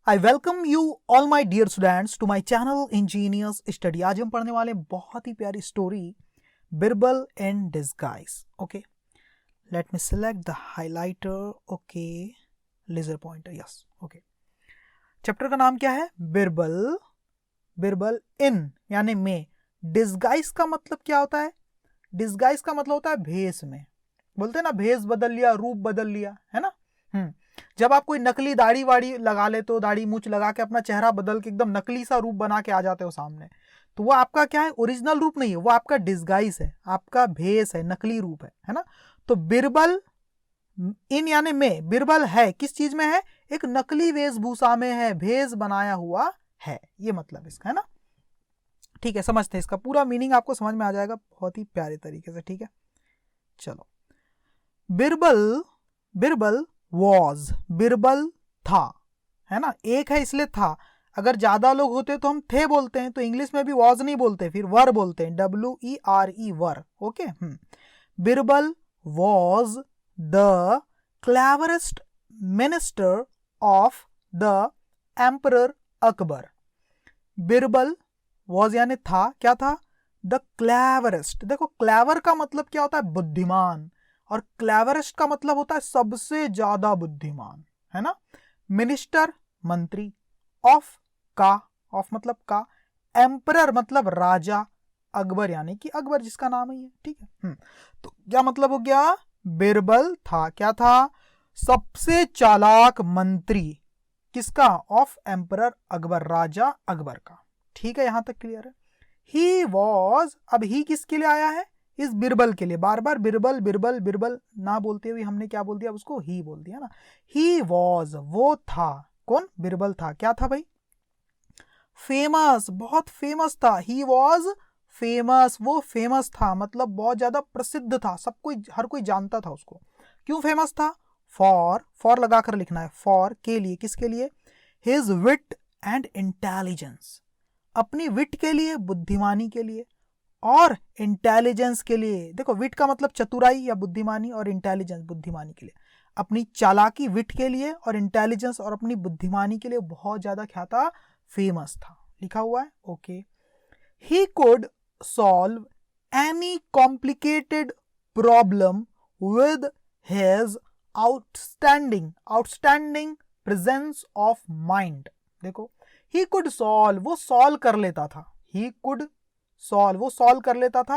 I welcome you all my dear students to my channel engineers study. आज हम पढ़ने वाले बहुत ही प्यारी story Birbal in disguise. Okay, let me select the highlighter. Okay, laser pointer, yes. Okay, chapter का नाम क्या है? बिरबल। बिरबल इन यानी में। डिस्गाइज का मतलब क्या होता है? डिस्गाइज का मतलब होता है भेष में। बोलते हैं ना, भेष बदल लिया, रूप बदल लिया, है ना। जब आप कोई नकली दाढ़ी वाड़ी लगा लेते हो, दाढ़ी मूछ लगा के अपना चेहरा बदल के एकदम नकली सा रूप बना के आ जाते हो सामने, तो वो आपका क्या है? ओरिजिनल रूप नहीं है, वो आपका डिस्गाइज है, आपका भेष है, नकली रूप है ना। तो बिरबल इन यानी में, बिरबल है किस चीज में है? एक नकली वेशभूषा में है, भेष बनाया हुआ है, ये मतलब इसका, है ना। ठीक है, समझते हैं, इसका पूरा मीनिंग आपको समझ में आ जाएगा बहुत ही प्यारे तरीके से। ठीक है, चलो। बिरबल, बिरबल वॉज, बिरबल था, है ना। एक है इसलिए था। अगर ज्यादा लोग होते तो हम थे बोलते हैं, तो इंग्लिश में भी वॉज नहीं बोलते, फिर वर बोलते हैं, WERE, were. Okay, Birbal was the cleverest minister of the emperor Akbar. Birbal was यानी था, क्या था? The cleverest. देखो, क्लेवर का मतलब क्या होता है? बुद्धिमान, और क्लेवरेस्ट का मतलब होता है सबसे ज्यादा बुद्धिमान, है ना। मिनिस्टर मंत्री, ऑफ का, ऑफ मतलब का, एम्परर मतलब राजा, अकबर यानी कि अकबर जिसका नाम ही है। ठीक है, तो क्या मतलब हो गया? बिरबल था, क्या था? सबसे चालाक मंत्री, किसका? ऑफ एम्परर अकबर, राजा अकबर का। ठीक है, यहां तक क्लियर है। ही वॉज, अब ही किसके लिए आया है? इस बिरबल के लिए। बार बार बिरबल बिरबल बिरबल ना बोलते हुए हमने क्या बोल दिया? उसको ही बोल दिया ना। ही वॉज, वो था, कौन? बिरबल था, क्या था भाई? फेमस, बहुत फेमस था। ही वॉज फेमस, वो फेमस था, मतलब बहुत ज्यादा प्रसिद्ध था, सब कोई, हर कोई जानता था उसको। क्यों फेमस था? फॉर लगाकर लिखना है, फॉर के लिए, किसके लिए? हिज विट एंड इंटेलिजेंस, अपनी विट के लिए, बुद्धिमानी के लिए, और इंटेलिजेंस के लिए। देखो, विट का मतलब चतुराई या बुद्धिमानी, और इंटेलिजेंस बुद्धिमानी के लिए। अपनी चालाकी विट के लिए, और इंटेलिजेंस और अपनी बुद्धिमानी के लिए बहुत ज्यादा क्या था? फेमस था, लिखा हुआ है। Okay, he could solve any complicated problem with his outstanding, outstanding presence of mind. देखो, ही कुड सॉल्व, वो सॉल्व कर लेता था। ही कुड सॉल्व, वो सॉल्व कर लेता था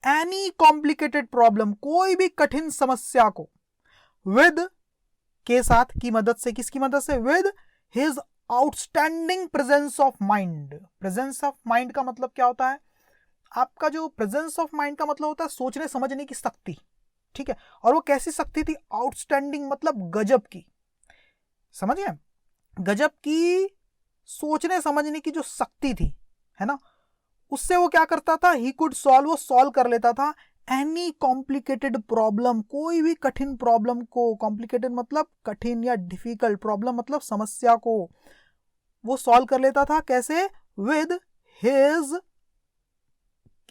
एनी कॉम्प्लिकेटेड प्रॉब्लम, कोई भी कठिन समस्या को, विद के साथ, की मदद से, किसकी मदद से? With his outstanding presence of mind. Presence of mind का मतलब क्या होता है? आपका जो प्रेजेंस ऑफ माइंड का मतलब होता है सोचने समझने की शक्ति। ठीक है, और वो कैसी शक्ति थी? आउटस्टैंडिंग मतलब गजब की, समझिए, गजब की सोचने समझने की जो शक्ति थी, है ना। उससे वो क्या करता था? ही कुड सॉल्व, वो सॉल्व कर लेता था एनी कॉम्प्लिकेटेड प्रॉब्लम, कोई भी कठिन प्रॉब्लम को। कॉम्प्लिकेटेड मतलब कठिन या डिफिकल्ट, प्रॉब्लम मतलब समस्या को वो सॉल्व कर लेता था। कैसे? विद हिज,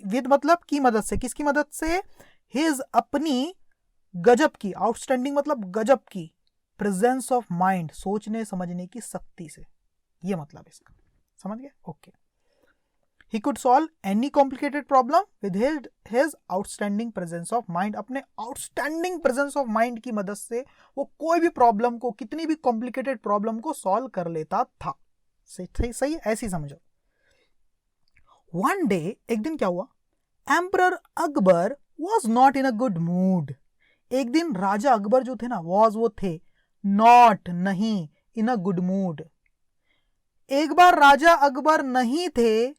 विद मतलब की मदद से, किसकी मदद से? हिज, अपनी गजब की, आउटस्टैंडिंग मतलब गजब की, प्रेजेंस ऑफ माइंड, सोचने समझने की शक्ति से, ये मतलब इसका, समझ गए? Okay, he could solve any complicated problem with his outstanding presence of mind। अपने outstanding presence of mind की मदद से वो कोई भी प्रॉब्लम को, कितनी भी कॉम्प्लिकेटेड प्रॉब्लम को सॉल्व कर लेता था। सही सही, ऐसी समझो। वन डे, एक दिन क्या हुआ? Emperor Akbar was not in a good mood. एक दिन राजा अकबर जो थे ना, वॉज वो थे, नॉट नहीं, इन अ गुड मूड। एक बार राजा अकबर नहीं थे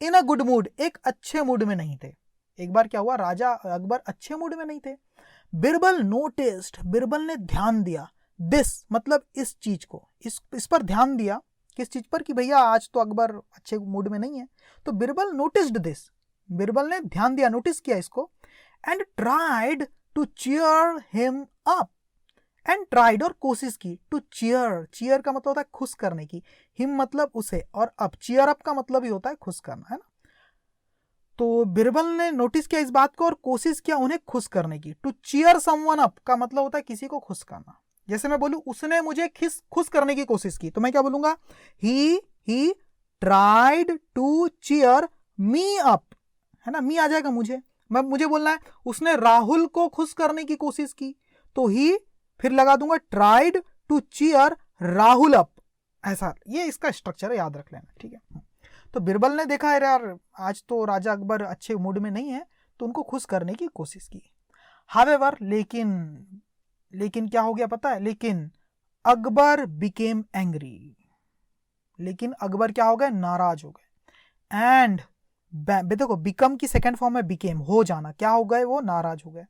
इन अ गुड मूड, एक अच्छे मूड में नहीं थे। एक बार क्या हुआ? राजा अकबर अच्छे मूड में नहीं थे। बिरबल नोटिस्ड, बिरबल ने ध्यान दिया, दिस मतलब इस चीज को, इस पर ध्यान दिया। किस चीज पर? कि भैया आज तो अकबर अच्छे मूड में नहीं है। तो बिरबल नोटिस्ड दिस, बिरबल ने ध्यान दिया, नोटिस किया इसको, and tried to cheer him up. And tried और कोशिश की, टू चीयर, चीयर का मतलब होता है खुश करने की, हिम मतलब उसे, और अप, चीयर अप का मतलब ही होता है खुश करना, है ना। तो बिरबल ने नोटिस किया इस बात को और कोशिश किया उन्हें खुश करने की। टू चीयर समवन अप का मतलब होता है किसी को खुश करना। जैसे मैं बोलूं उसने मुझे खुश करने की कोशिश की, तो मैं क्या बोलूंगा, he tried to cheer me up, है ना, मी आ जाएगा मुझे बोलना है उसने राहुल को खुश करने की कोशिश की, तो ही फिर लगा दूंगा tried to cheer Rahul up, ऐसा, ये इसका स्ट्रक्चर है, याद रख लेना, ठीक है। तो बिरबल ने देखा है यार आज तो राजा अकबर अच्छे मूड में नहीं है, तो उनको खुश करने की कोशिश की। हावेवर लेकिन क्या हो गया पता है, लेकिन अकबर बिकेम एंग्री, लेकिन अकबर क्या हो गए, नाराज हो गए। एंड देखो बिकम की सेकंड फॉर्म में बिकेम, हो जाना, क्या हो गए, वो नाराज हो गए।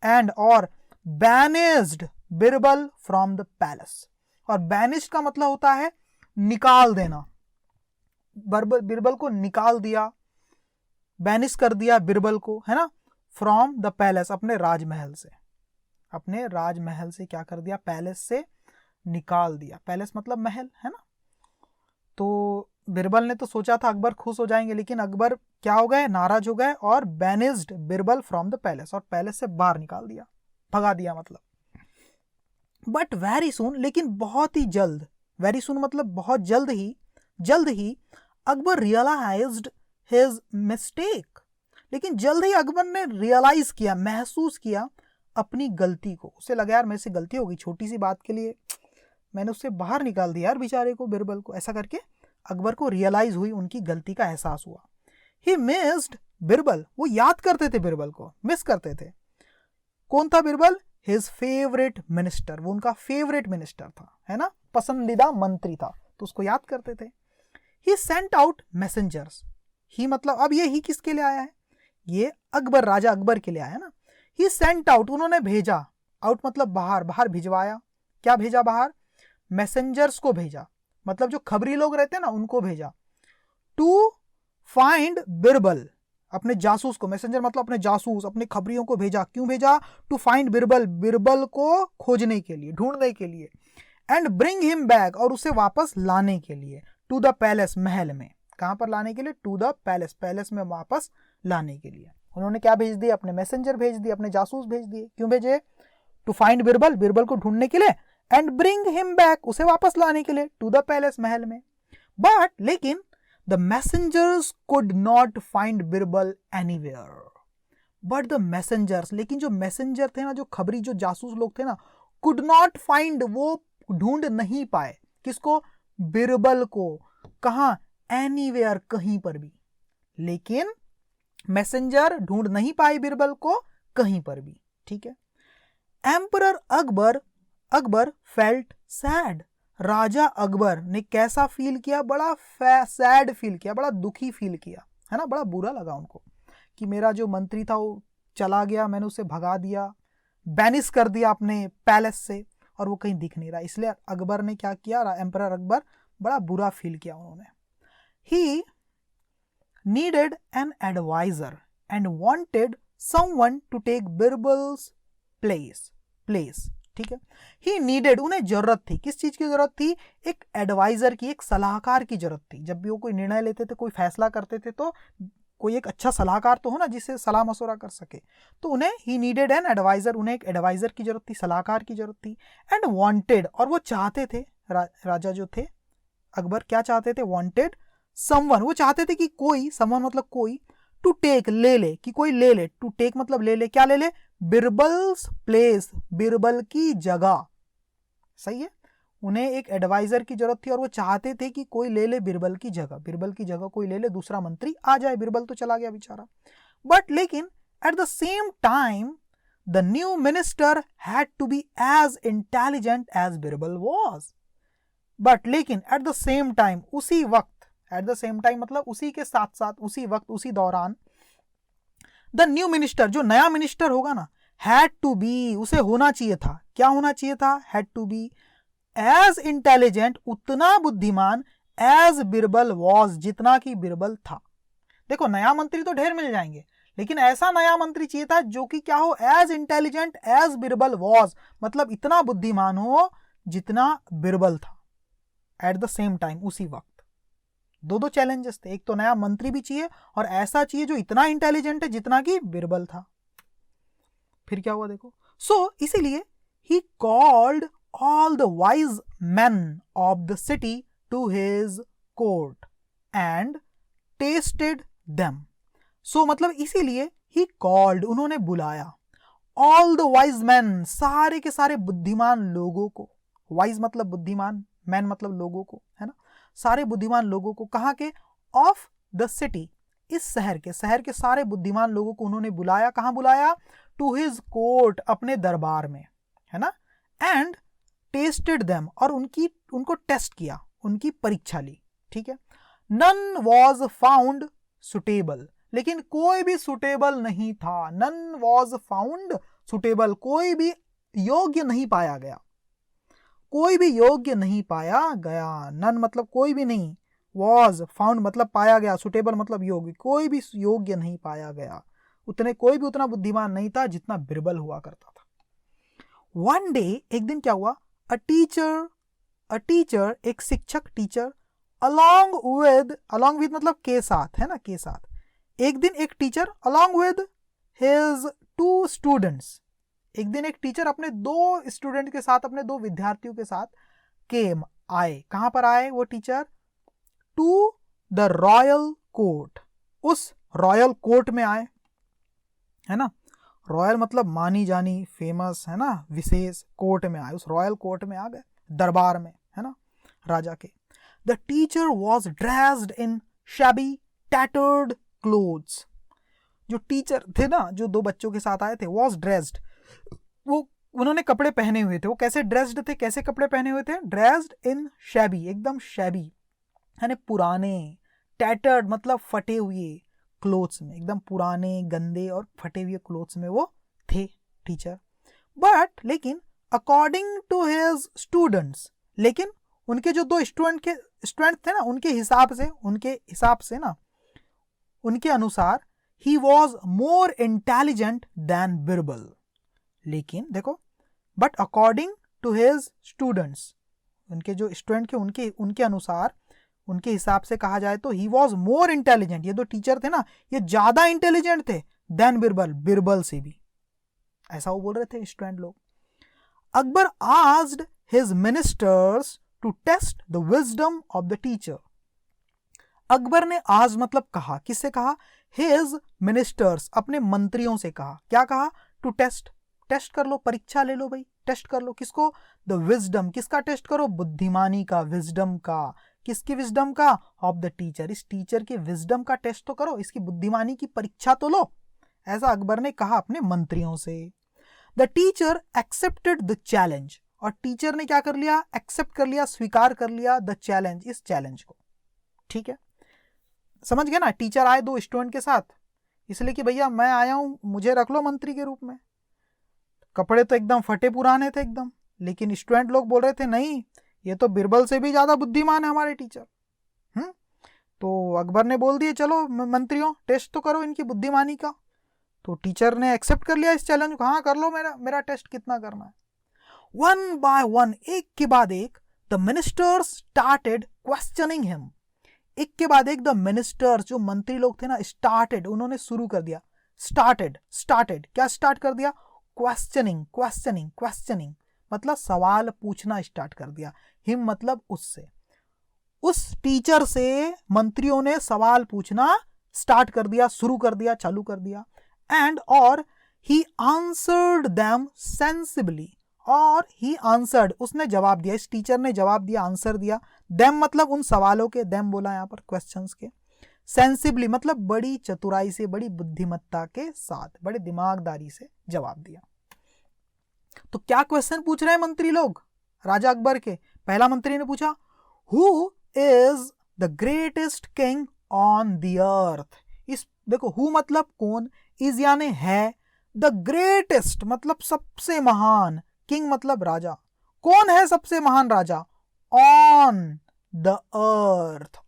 एंड और banished Birbal from the palace, और बैनिस्ड का मतलब होता है निकाल देना, बिरबल को निकाल दिया, बैनिश कर दिया बिरबल को, है ना, फ्रॉम द पैलेस, अपने राजमहल से क्या कर दिया, पैलेस से निकाल दिया, पैलेस मतलब महल, है ना। तो बिरबल ने तो सोचा था अकबर खुश हो जाएंगे, लेकिन अकबर क्या हो गए, नाराज हो गए, और banished Birbal from the palace, और पैलेस से बाहर निकाल दिया, भगा दिया मतलब। बट वेरी सुन, लेकिन बहुत ही जल्द, वेरी सुन मतलब बहुत जल्द ही अकबर रियलाइज्ड हिज मिस्टेक, लेकिन जल्द ही अकबर ने रियलाइज किया, महसूस किया अपनी गलती को। उसे लगा यार मेरे से गलती हो गई, छोटी सी बात के लिए मैंने उससे बाहर निकाल दिया यार बेचारे को, बिरबल को, ऐसा करके अकबर को रियलाइज हुई, उनकी गलती का एहसास हुआ। ही मिस्ड बिरबल, वो याद करते थे बिरबल को, मिस करते थे। कौन था बिरबल, हिज फेवरेट मिनिस्टर, वो उनका फेवरेट मिनिस्टर था, है ना, पसंदीदा मंत्री था, तो उसको याद करते थे। ही सेंट आउट मैसेंजर्स, ही मतलब अब ये ही किसके लिए आया है, ये अकबर, राजा अकबर के लिए आया है ना। ही सेंट आउट, उन्होंने भेजा, आउट मतलब बाहर, बाहर भिजवाया, क्या भेजा बाहर, मैसेंजर्स को भेजा, मतलब जो खबरी लोग रहते हैं ना उनको भेजा। टू फाइंड बिरबल, अपने जासूस को, मैसेंजर मतलब अपने जासूस, अपने खबरियों को भेजा, क्यों भेजा, टू फाइंड बिरबल, बिरबल को खोजने के लिए, ढूंढने के लिए। एंड ब्रिंग हिम बैक, और उसे वापस लाने के लिए, टू द पैलेस, महल में, कहां पर लाने के लिए, टू द पैलेस, पैलेस में वापस लाने के लिए। उन्होंने क्या भेज दिया, अपने मैसेंजर भेज दिए, अपने जासूस भेज दिए, क्यों भेजे, टू फाइंड बिरबल, बिरबल को ढूंढने के लिए, एंड ब्रिंग हिम बैक, उसे वापस लाने के लिए, टू द पैलेस, महल में। बट लेकिन the messengers could not find Birbal anywhere, but the messengers, लेकिन जो मैसेंजर थे ना, जो खबरी, जो जासूस लोग थे ना, कुड नॉट फाइंड, वो ढूंढ नहीं पाए, किसको, बिरबल को, कहां, एनीवेयर, कहीं पर भी, लेकिन मैसेंजर ढूंढ नहीं पाए बिरबल को कहीं पर भी, ठीक है। एम्परर अकबर फेल्ट सैड, राजा अकबर ने कैसा फील किया, बड़ा सैड फील किया, बड़ा दुखी फील किया, है ना, बड़ा बुरा लगा उनको कि मेरा जो मंत्री था वो चला गया, मैंने उसे भगा दिया, बैनिश कर दिया अपने पैलेस से, और वो कहीं दिख नहीं रहा। इसलिए अकबर ने क्या किया, एम्परर अकबर बड़ा बुरा फील किया उन्होंने। ही needed an advisor and wanted someone to take Birbal's place, ठीक है। He needed, उन्हें जरूरत थी, किस चीज की जरूरत थी, एक एडवाइजर की, एक सलाहकार की जरूरत थी। जब भी वो कोई निर्णय लेते थे, कोई फैसला करते थे, तो कोई एक अच्छा सलाहकार तो हो ना जिससे सलाह मशवरा कर सके, तो उन्हें ही नीडेड एन एडवाइजर, उन्हें एक एडवाइजर की जरूरत थी, सलाहकार की जरूरत थी। एंड वांटेड, और वो चाहते थे, राजा जो थे अकबर क्या चाहते थे, वांटेड समवन, वो चाहते थे कि कोई, समवन मतलब कोई, टू टेक, ले ले, कि कोई ले ले, टू टेक मतलब ले ले, क्या ले ले, बिरबल्स प्लेस, बिरबल की जगह, सही है। उन्हें एक एडवाइजर की जरूरत थी और वो चाहते थे कि कोई ले ले बिरबल की जगह, बिरबल की जगह कोई ले ले, दूसरा मंत्री आ जाए, बिरबल तो चला गया बेचारा। बट लेकिन at the same time the new minister had to be as intelligent as Birbal was. But लेकिन एट द सेम टाइम, उसी वक्त, एट द सेम टाइम मतलब उसी के साथ साथ, उसी वक्त, उसी दौरान, द न्यू मिनिस्टर, जो नया मिनिस्टर होगा ना, हैड टू बी, उसे होना चाहिए था, क्या होना चाहिए था, had to be as intelligent, उतना बुद्धिमान, एज बिरबल वॉज, जितना कि बिरबल था। देखो नया मंत्री तो ढेर मिल जाएंगे, लेकिन ऐसा नया मंत्री चाहिए था जो कि क्या हो, as intelligent as Birbal was, मतलब इतना बुद्धिमान हो जितना बिरबल था, एट द सेम टाइम, उसी वक्त। दो चैलेंजेस थे, एक तो नया मंत्री भी चाहिए और ऐसा चाहिए जो इतना इंटेलिजेंट है जितना कि बिरबल था। फिर क्या हुआ देखो, सो इसीलिए he called all the wise men of the city to his court and tasted them. So मतलब इसीलिए he called, उन्होंने बुलाया, all the wise men, सारे के सारे बुद्धिमान लोगों को, wise मतलब बुद्धिमान, men मतलब लोगों को, है ना, सारे बुद्धिमान लोगों को, कहाँ के, of the city, इस शहर के सारे बुद्धिमान लोगों को उन्होंने बुलाया, कहाँ बुलाया, to his court, अपने दरबार में, है ना, and tasted them, और उनको टेस्ट किया, उनकी परीक्षा ली, ठीक है. None was found suitable, लेकिन कोई भी सुटेबल नहीं था. None was found suitable, कोई भी योग्य नहीं पाया गया, कोई भी योग्य नहीं पाया गया. None मतलब कोई भी नहीं, was found मतलब पाया गया, suitable मतलब योग्य, कोई भी योग्य नहीं पाया गया. कोई भी उतना बुद्धिमान नहीं था जितना बिरबल हुआ करता था. One day, एक दिन क्या हुआ, a teacher, एक शिक्षक, टीचर, along with मतलब के साथ, है ना, के साथ, एक दिन एक teacher along with his 2 students, एक दिन एक टीचर अपने 2 स्टूडेंट के साथ, अपने 2 विद्यार्थियों के साथ came, आए, कहां पर आए वो teacher, to the royal court, उस रॉयल कोर्ट में आए, है ना, रॉयल मतलब मानी जानी, फेमस, है ना, विशेष, कोर्ट में आए, उस रॉयल कोर्ट में आ गए, दरबार में, है ना, राजा के. The teacher was dressed in shabby, tattered clothes. जो टीचर थे ना, जो 2 बच्चों के साथ आए थे, was dressed, वो उन्होंने कपड़े पहने हुए थे. वो कैसे ड्रेस्ड थे, कैसे कपड़े पहने हुए थे, ड्रेस्ड इन shabby, एकदम shabby, है ना, पुराने, tattered मतलब फटे हुए, क्लोथ्स में, एकदम पुराने, गंदे और फटे हुए क्लोथ्स में वो थे टीचर. बट लेकिन अकॉर्डिंग टू हिज स्टूडेंट्स, लेकिन उनके जो 2 स्टूडेंट थे ना, उनके हिसाब से ना, उनके अनुसार, he was more intelligent than Birbal. लेकिन देखो, but according to his students, उनके जो स्टूडेंट के उनके अनुसार, उनके हिसाब से कहा जाए तो ही वॉज मोर इंटेलिजेंट, ये 2 टीचर थे ना, ये ज्यादा इंटेलिजेंट थे देन बिरबल से भी, ऐसा वो बोल रहे थे स्टूडेंट लोग. Akbar asked his ministers to test the wisdom of the teacher. Akbar ने आज मतलब कहा, किससे कहा, हिज मिनिस्टर्स, अपने मंत्रियों से कहा, क्या कहा, टू टेस्ट कर लो, परीक्षा ले लो भाई, टेस्ट कर लो, किसको, द विजडम, किसका टेस्ट करो, बुद्धिमानी का, विजडम का, किसकी विजडम का, ऑफ द टीचर, इस टीचर के विजडम का टेस्ट तो करो, इसकी बुद्धिमानी की परीक्षा तो लो, ऐसा अकबर ने कहा अपने मंत्रियों से. The teacher accepted the challenge, और टीचर ने क्या कर लिया, एक्सेप्ट कर लिया, स्वीकार कर लिया, द चैलेंज, इस चैलेंज को, ठीक है, समझ गए ना. टीचर आए 2 स्टूडेंट के साथ, इसलिए कि भैया मैं आया हूं, मुझे रख लो मंत्री के रूप में. कपड़े तो एकदम फटे पुराने थे एकदम, लेकिन स्टूडेंट लोग बोल रहे थे नहीं, ये तो बिरबल से भी ज्यादा बुद्धिमान है हमारे टीचर. तो अकबर ने बोल दिए, चलो मंत्रियों, टेस्ट तो करो इनकी बुद्धिमानी का. तो टीचर ने एक्सेप्ट कर लिया इस चैलेंज को, हाँ कर लो, मेरा टेस्ट कितना करना है. वन बाय वन, एक के बाद एक, the ministers started questioning him, एक के बाद एक द मिनिस्टर्स, जो मंत्री लोग थे ना, स्टार्टेड, उन्होंने शुरू कर दिया, स्टार्टेड क्या स्टार्ट कर दिया, क्वेश्चनिंग मतलब सवाल पूछना स्टार्ट कर दिया. हिम मतलब उससे, उस टीचर से मंत्रियों ने सवाल पूछना स्टार्ट कर दिया, शुरू कर दिया, चालू कर दिया. एंड और ही आंसर्ड देम सेंसिबली, और ही आंसर्ड, उसने जवाब दिया, इस टीचर ने जवाब दिया, आंसर दिया. देम मतलब उन सवालों के, देम बोला यहाँ पर क्वेश्चंस के. सेंसिबली मतलब बड़ी चतुराई से, बड़ी बुद्धिमत्ता के साथ, बड़े दिमागदारी से जवाब दिया. तो क्या क्वेश्चन पूछ रहे हैं मंत्री लोग राजा अकबर के. पहला मंत्री ने पूछा, who is the greatest king on the earth. इस देखो, हु मतलब कौन, इज यानी है, द ग्रेटेस्ट मतलब सबसे महान, किंग मतलब राजा, कौन है सबसे महान राजा, ऑन द अर्थ,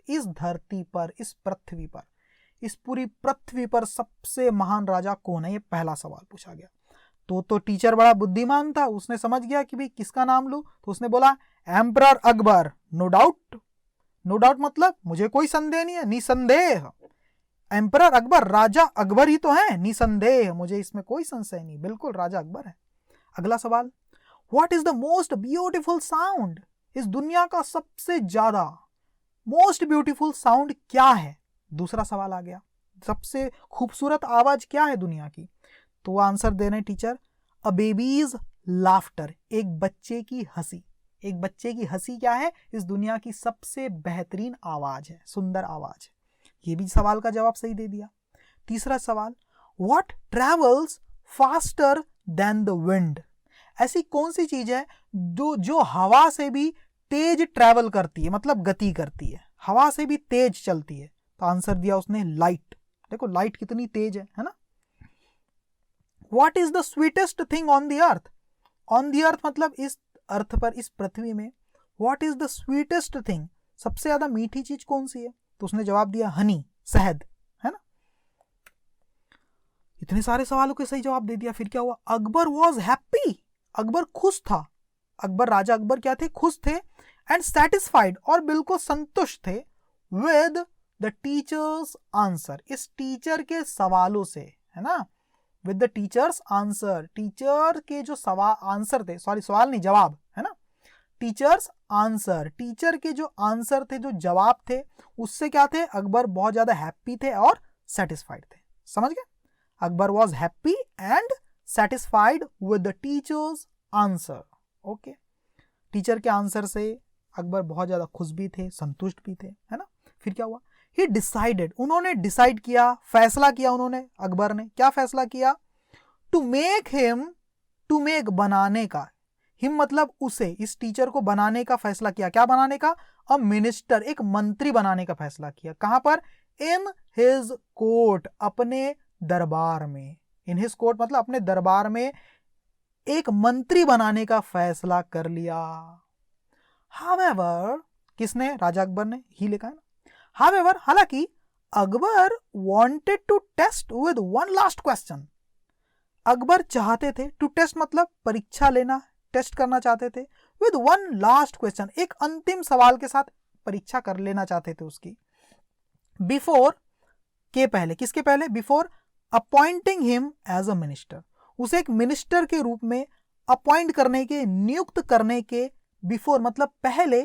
इस धरती पर, इस पृथ्वी पर, इस पूरी पृथ्वी पर सबसे महान राजा कौन है, ये पहला सवाल पूछा गया. तो टीचर बड़ा बुद्धिमान था, उसने समझ गया कि भाई किसका नाम लूं, तो उसने बोला एम्परर अकबर. नो डाउट मतलब मुझे कोई संदेह नहीं है, निसंदेह, एम्परर अकबर, राजा अकबर ही तो है, निसंदेह, मुझे इसमें कोई संशय नहीं, बिल्कुल राजा अकबर है. अगला सवाल, what is the most beautiful sound, इस दुनिया का सबसे ज्यादा मोस्ट ब्यूटीफुल साउंड क्या है। दूसरा सवाल आ गया, सबसे खूबसूरत आवाज क्या है दुनिया की, तो वो आंसर दे रहे हैं टीचर, अ बेबीज लाफ्टर, एक बच्चे की हंसी। एक बच्चे की हंसी क्या है, इस दुनिया की सबसे बेहतरीन आवाज है, सुंदर आवाज है। ये भी सवाल का जवाब सही दे दिया। तीसरा सवाल, what travels faster than the wind, ऐसी कौन सी चीज है जो हवा से भी तेज ट्रैवल करती है, मतलब गति करती है, हवा से भी तेज चलती है। तो आंसर दिया उसने लाइट। देखो लाइट कितनी तेज है ना। What is the sweetest thing on the earth, on the earth मतलब इस अर्थ पर, इस पृथ्वी में what is the sweetest thing, सबसे ज्यादा मीठी चीज कौन सी है, तो उसने जवाब दिया हनी, शहद, है ना। इतने सारे सवालों के सही जवाब दे दिया। फिर क्या हुआ, अकबर वॉज हैप्पी, अकबर खुश था, अकबर राजा अकबर क्या थे, खुश थे, एंड सेटिस्फाइड और बिल्कुल संतुष्ट थे, विद द टीचर्स आंसर, इस टीचर के सवालों से, है ना, with the teachers answer, teacher के जो आंसर थे, सॉरी सवाल नहीं जवाब, है ना, टीचर्स आंसर, टीचर के जो आंसर थे, जो जवाब थे, उससे क्या थे, अकबर बहुत ज्यादा हैप्पी थे और सेटिस्फाइड थे। समझ गए, Akbar was happy and satisfied with the teachers answer. Okay, teacher के आंसर से अकबर बहुत ज्यादा खुश भी थे, संतुष्ट भी थे, है ना। फिर क्या हुआ, ही डिसाइडेड, उन्होंने डिसाइड किया, फैसला किया उन्होंने, अकबर ने क्या फैसला किया, to make him, to make बनाने का, हिम मतलब उसे, इस टीचर को बनाने का फैसला किया, क्या बनाने का, अ मिनिस्टर, एक मंत्री बनाने का फैसला किया। कहां पर, इन हिज कोर्ट, अपने दरबार में, इन हिज कोर्ट मतलब अपने दरबार में एक मंत्री बनाने का फैसला कर लिया। हावेवर, किसने, राजा अकबर ने, ही लिखा है ना। हावेवर, हालांकि Akbar wanted to test with one last question, Akbar चाहते थे, टू टेस्ट मतलब परीक्षा लेना, टेस्ट करना चाहते थे, विद वन लास्ट क्वेश्चन, एक अंतिम सवाल के साथ परीक्षा कर लेना चाहते थे उसकी, बिफोर के पहले, किसके पहले, before appointing him as a minister, उसे एक मिनिस्टर के रूप में अपॉइंट करने के, नियुक्त करने के, बिफोर मतलब पहले,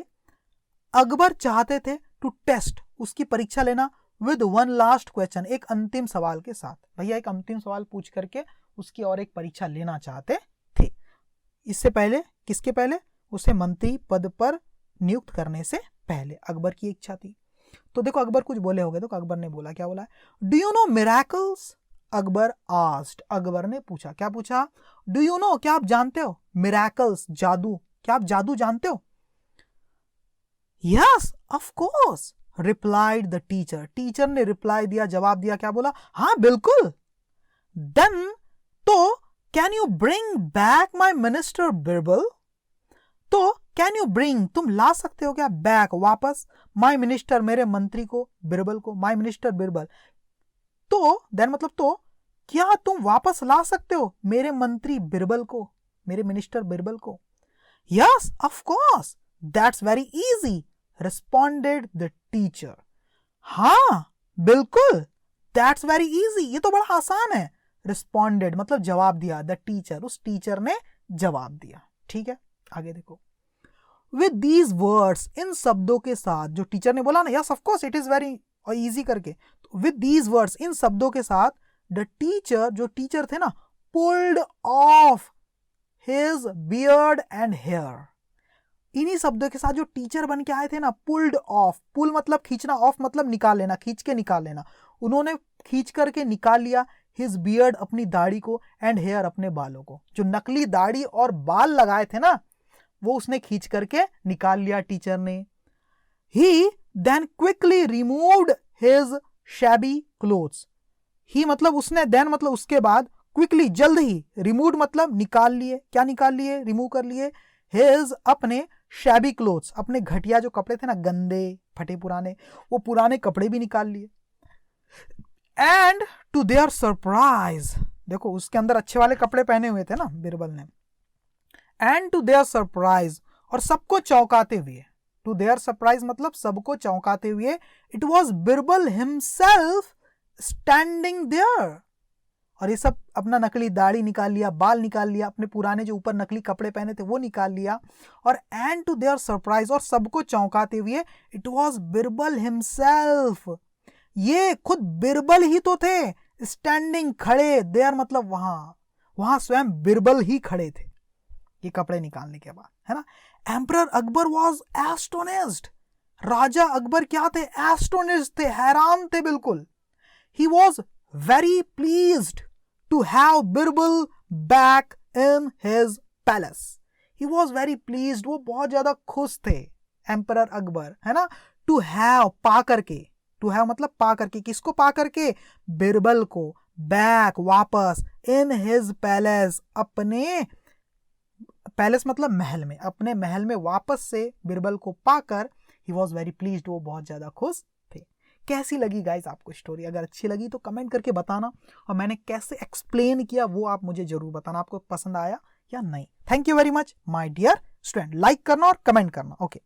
अकबर चाहते थे टू टेस्ट, उसकी परीक्षा लेना, विद वन लास्ट क्वेश्चन, एक अंतिम सवाल के साथ, भैया एक अंतिम सवाल पूछ करके उसकी और एक परीक्षा लेना चाहते थे। इससे पहले, किसके पहले, उसे मंत्री पद पर नियुक्त करने से पहले अकबर की इच्छा थी। तो देखो अकबर कुछ बोले होंगे, तो अकबर ने बोला, क्या बोला, do you know miracles, Akbar asked, Akbar ने पूछा, क्या पूछा, डू यू नो, क्या आप जानते हो, मिरेकल्स, जादू, क्या आप जादू जानते हो। Yes of course replied the teacher, teacher ने रिप्लाई दिया, जवाब दिया, क्या बोला, हाँ बिल्कुल। देन तो can you bring back my minister Birbal, तो कैन यू ब्रिंग, तुम ला सकते हो क्या, बैक वापस, माई मिनिस्टर, मेरे मंत्री को, बिरबल को, माई मिनिस्टर बिरबल, तो देन मतलब तो, क्या तुम वापस ला सकते हो मेरे मंत्री बिरबल को, मेरे मिनिस्टर बिरबल को। Yes of course that's very easy, responded the teacher, हाँ बिल्कुल, दैट्स वेरी इजी, ये तो बड़ा आसान है, रिस्पॉन्डेड मतलब जवाब दिया, द टीचर, उस टीचर ने जवाब दिया। ठीक है, आगे देखो, विद दीज वर्ड्स, इन शब्दों के साथ, जो टीचर ने बोला ना, yes of course it is very easy करके, विद दीज वर्ड्स, इन शब्दों के साथ, द टीचर, जो टीचर थे ना, pulled off his beard and hair, इन्हीं शब्दों के साथ जो टीचर बन के आए थे ना, पुल्ड ऑफ, पुल मतलब खींचना, ऑफ मतलब निकाल लेना, खींच के निकाल लेना, उन्होंने खींच करके निकाल लिया, हिज बियर्ड अपनी दाढ़ी को, एंड हेयर अपने बालों को, जो नकली दाढ़ी और बाल लगाए थे ना, वो उसने खींच करके निकाल लिया टीचर ने। He then quickly removed his shabby clothes, he मतलब उसने, देन मतलब उसके बाद, क्विकली जल्द ही, रिमूव्ड मतलब निकाल लिए, क्या निकाल लिए, रिमूव कर लिए, हिज अपने शैबी क्लोथ्स, अपने घटिया जो कपड़े थे ना, गंदे फटे पुराने, वो पुराने कपड़े भी निकाल लिए। एंड टू देयर सरप्राइज, देखो उसके अंदर अच्छे वाले कपड़े पहने हुए थे ना बिरबल ने, एंड टू देयर सरप्राइज, और सबको चौंकाते हुए, टू देयर सरप्राइज मतलब सबको चौंकाते हुए, it was Birbal himself standing there, और ये सब अपना नकली दाढ़ी निकाल लिया, बाल निकाल लिया, अपने पुराने जो ऊपर नकली कपड़े पहने थे वो निकाल लिया, और एंड टू देयर सरप्राइज, और सबको चौंकाते हुए, इट वाज बिरबल हिमसेल्फ, ये खुद बिरबल ही तो थे, स्टैंडिंग, खड़े, देयर मतलब वहां स्वयं बिरबल ही खड़े थे ये कपड़े निकालने के बाद, है ना। एम्परर अकबर वाज एस्टोनिश्ड, राजा अकबर क्या थे, एस्टोनिश्ड थे, हैरान थे बिल्कुल। He was very pleased to have Birbal back in his palace, he was very pleased, वो बहुत ज्यादा खुश थे एम्परर अकबर, है ना। टू हैव, पा करके, टू हैव मतलब पा करके, किसको पा करके, बिरबल को, बैक वापस, इन हिज पैलेस, अपने पैलेस मतलब महल में, अपने महल में वापस से बिरबल को पाकर ही वॉज वेरी प्लीज्ड, वो बहुत ज्यादा खुश थे। कैसी लगी गाइज आपको स्टोरी? अगर अच्छी लगी तो कमेंट करके बताना, और मैंने कैसे एक्सप्लेन किया वो आप मुझे जरूर बताना, आपको पसंद आया या नहीं। Thank you very much my dear student, like करना और कमेंट करना। ओके।